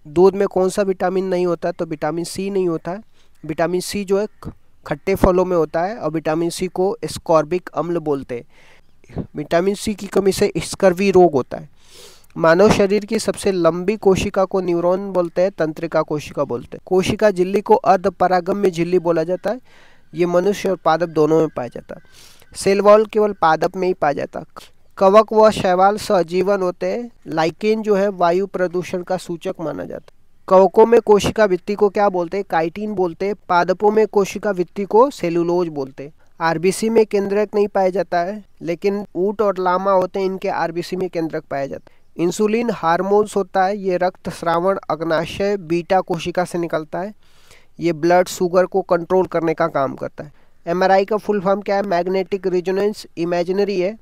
दूध में कौन सा विटामिन नहीं होता है? तो विटामिन सी नहीं होता है। विटामिन सी जो है खट्टे फलों में होता है और विटामिन सी को एस्कॉर्बिक अम्ल बोलते हैं। विटामिन सी की कमी से स्कर्वी रोग होता है। मानव शरीर की सबसे लंबी कोशिका को न्यूरॉन बोलते हैं, तंत्रिका कोशिका बोलते हैं। कोशिका झिल्ली को अर्ध परागम्य झिल्ली बोला जाता है। ये मनुष्य और पादप दोनों में पाया जाता है। सेल वॉल केवल पादप में ही पाया जाता है। कवक व शैवाल सहजीवन होते हैं। लाइकेन जो है वायु प्रदूषण का सूचक माना जाता है। कवकों में कोशिका भित्ति को क्या बोलते हैं? काइटिन बोलते हैं। पादपों में कोशिका भित्ति को सेलुलोज बोलते हैं। आरबीसी में केंद्रक नहीं पाया जाता है, लेकिन ऊंट और लामा होते हैं, इनके आरबीसी में केंद्रक पाया जाता है। इंसुलिन हार्मोन्स होता है, ये रक्त स्रावण अग्नाशय बीटा कोशिका से निकलता है। ये ब्लड शुगर को कंट्रोल करने का काम करता है। एमआरआई का फुल फॉर्म क्या है? मैग्नेटिक रिजोनेंस इमेजिनरी है।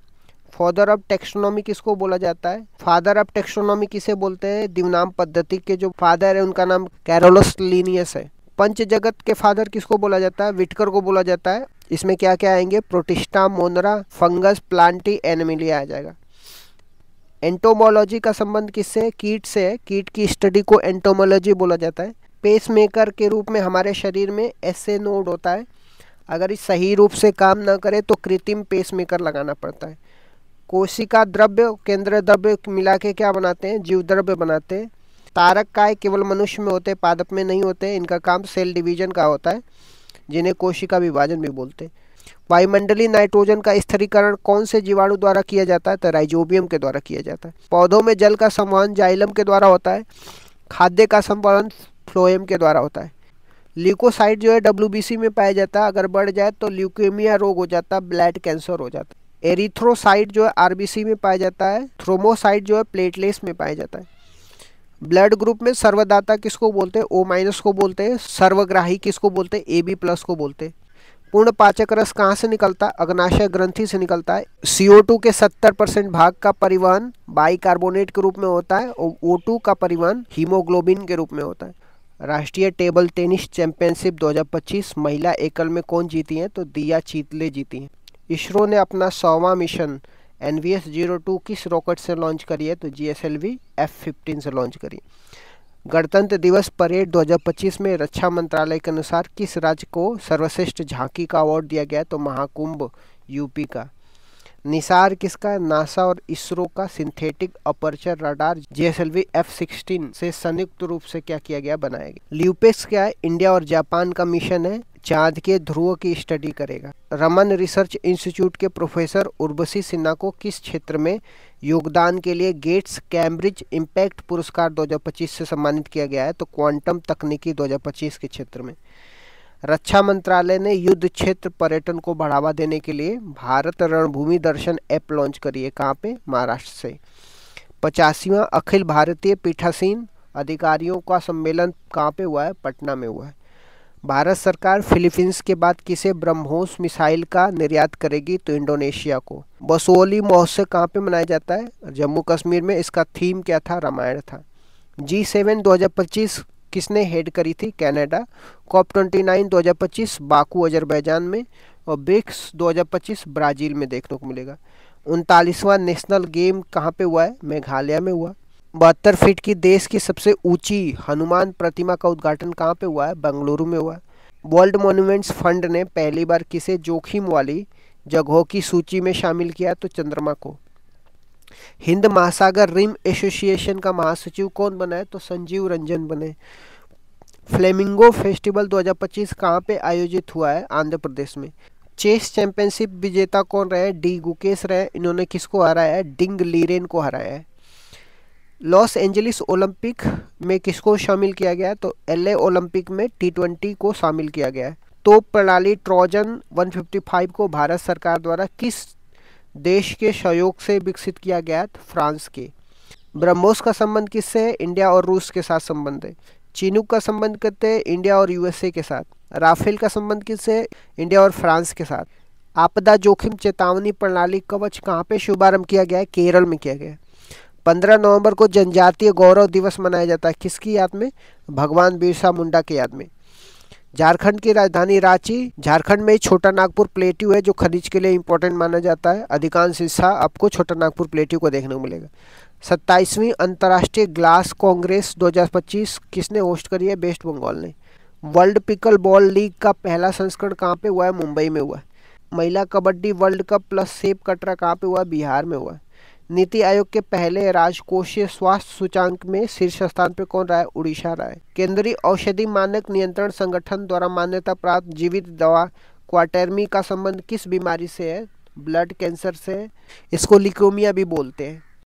फादर ऑफ टेक्सोनॉमी किसको बोला जाता है? फादर ऑफ टेक्सोनॉमी किसे बोलते हैं? दिवनाम पद्धति के जो फादर है उनका नाम कैरोलस लीनियस है। पंच जगत के फादर किसको बोला जाता है? विटकर को बोला जाता है। इसमें क्या क्या आएंगे? Protista, Monera, fungus, Plantae, Animalia आ जाएगा। एंटोमोलॉजी का संबंध किससे? कीट से है। कीट की स्टडी को एंटोमोलॉजी बोला जाता है। पेसमेकर के रूप में हमारे शरीर में एसए नोड होता है। अगर इस सही रूप से काम ना करे तो कृत्रिम पेसमेकर लगाना पड़ता है। कोशिका द्रव्य, केंद्र द्रव्य मिला के क्या बनाते हैं? जीव द्रव्य बनाते हैं। तारक काय केवल मनुष्य में होते हैं, पादप में नहीं होते। इनका काम सेल डिवीजन का होता है, जिन्हें कोशिका विभाजन भी बोलते हैं। वायुमंडलीय नाइट्रोजन का स्थिरीकरण कौन से जीवाणु द्वारा किया जाता है? तो राइजोबियम के द्वारा किया जाता है। पौधों में जल का संवहन जाइलम के द्वारा होता है। खाद्य का संवहन फ्लोएम के द्वारा होता है। ल्यूकोसाइट जो है डब्ल्यूबीसी में पाया जाता है। अगर बढ़ जाए तो ल्यूकेमिया रोग हो जाता है, ब्लड कैंसर हो जाता है। एरिथ्रोसाइट जो है आरबीसी में पाया जाता है। थ्रोमोसाइट जो है प्लेटलेट्स में पाया जाता है। ब्लड ग्रुप में सर्वदाता किसको बोलते हैं? ओ माइनस को बोलते हैं। सर्वग्राही किसको बोलते हैं? AB प्लस को बोलते हैं। पूर्ण पाचक रस कहाँ से निकलता है? अग्नाशय ग्रंथि से निकलता है। CO2 के 70% भाग का परिवहन बाइकार्बोनेट के रूप में होता है और O2 का परिवहन हीमोग्लोबिन के रूप में होता है। राष्ट्रीय टेबल टेनिस चैंपियनशिप 2025 महिला एकल में कौन जीती हैं? तो दिया चीतले जीती हैं। इसरो ने अपना 100वां मिशन NVS-02 किस रॉकेट से लॉन्च करी है? तो GSLV F-15 से लॉन्च करी। गणतंत्र दिवस परेड 2025 में रक्षा मंत्रालय के अनुसार किस राज्य को सर्वश्रेष्ठ झांकी का अवार्ड दिया गया? तो महाकुंभ यूपी का। निसार किसका? नासा और इसरो का synthetic aperture radar GSLV F-16 से संयुक्त रूप से क्या किया गया? बनाया गया। ल्यूपेक्स क्या है? इंडिया और जापान का मिशन है, चांद के ध्रुव की स्टडी करेगा। रमन रिसर्च इंस्टीट्यूट के प्रोफेसर उर्वशी सिन्हा को किस क्षेत्र में योगदान के लिए गेट्स कैम्ब्रिज इम्पैक्ट पुरस्कार 2025 से सम्मानित किया गया है? तो क्वांटम तकनीकी 2025 के क्षेत्र में। रक्षा मंत्रालय ने युद्ध क्षेत्र पर्यटन को बढ़ावा देने के लिए भारत रणभूमि दर्शन ऐप लॉन्च करी है। कहाँ पे? महाराष्ट्र से। 85वां अखिल भारतीय पीठासीन अधिकारियों का सम्मेलन कहाँ पे हुआ है? पटना में हुआ है। भारत सरकार फिलीपींस के बाद किसे ब्रह्मोस मिसाइल का निर्यात करेगी? तो इंडोनेशिया को। बसोली महोत्सव कहाँ पे मनाया जाता है? जम्मू कश्मीर में। इसका थीम क्या था? रामायण था। G7 2025 किसने हेड करी थी? कनाडा। COP29 2025 बाकू अजरबैजान में। और ब्रिक्स 2025 ब्राज़ील में देखने को मिलेगा। 39वां नेशनल गेम कहाँ पे हुआ है? मेघालय में हुआ। 72 फीट की देश की सबसे ऊंची हनुमान प्रतिमा का उद्घाटन कहाँ पे हुआ है? बेंगलुरु में हुआ। वर्ल्ड मॉन्यूमेंट्स फंड ने पहली बार किसे जोखिम वाली जगहों की सूची में शामिल किया? तो चंद्रमा को। हिंद महासागर रिम एसोसिएशन का महासचिव कौन बना है? तो संजीव रंजन बने। फ्लेमिंगो फेस्टिवल 2025 कहाँ पे आयोजित हुआ है? आंध्र प्रदेश में। चेस चैंपियनशिप विजेता कौन रहे? डी गुकेश रहे। इन्होंने किसको हराया है? डिंग लीरेन को हराया है। लॉस एंजलिस ओलंपिक में किसको शामिल किया गया है? तो LA ओलंपिक में T20 को शामिल किया गया है। तोप प्रणाली ट्रोजन 155 को भारत सरकार द्वारा किस देश के सहयोग से विकसित किया गया है? फ्रांस के। ब्रह्मोस का संबंध किससे है? इंडिया और रूस के साथ संबंध है। चिनूक का संबंध करते हैं इंडिया और USA के साथ। राफेल का संबंध किससे है? इंडिया और फ्रांस के साथ। आपदा जोखिम चेतावनी प्रणाली कवच कहाँ पे शुभारंभ किया गया है? केरल में किया गया है। 15 नवंबर को जनजातीय गौरव दिवस मनाया जाता है, किसकी याद में? भगवान बिरसा मुंडा की याद में। झारखंड की राजधानी रांची। झारखंड में छोटा नागपुर प्लेट्यू है जो खनिज के लिए इंपॉर्टेंट माना जाता है। अधिकांश हिस्सा आपको छोटा नागपुर प्लेट्यू को देखने को मिलेगा। 27वीं अंतर्राष्ट्रीय ग्लास कांग्रेस 2025 किसने होस्ट करी है? वेस्ट बंगाल ने। वर्ल्ड पिकल बॉल लीग का पहला संस्करण कहाँ पे हुआ है? मुंबई में हुआ है। महिला कबड्डी वर्ल्ड कप प्लस सेप कटरा कहाँ पे हुआ है? बिहार में हुआ है। नीति आयोग के पहले राजकोषीय स्वास्थ्य सूचांक में शीर्ष स्थान पर कौन रहा है? उड़ीसा रहा है। केंद्रीय औषधि मानक नियंत्रण संगठन द्वारा मान्यता प्राप्त जीवित दवा क्वाटेरमी का संबंध किस बीमारी से है? ब्लड कैंसर से। इसको ल्यूकेमिया भी बोलते हैं।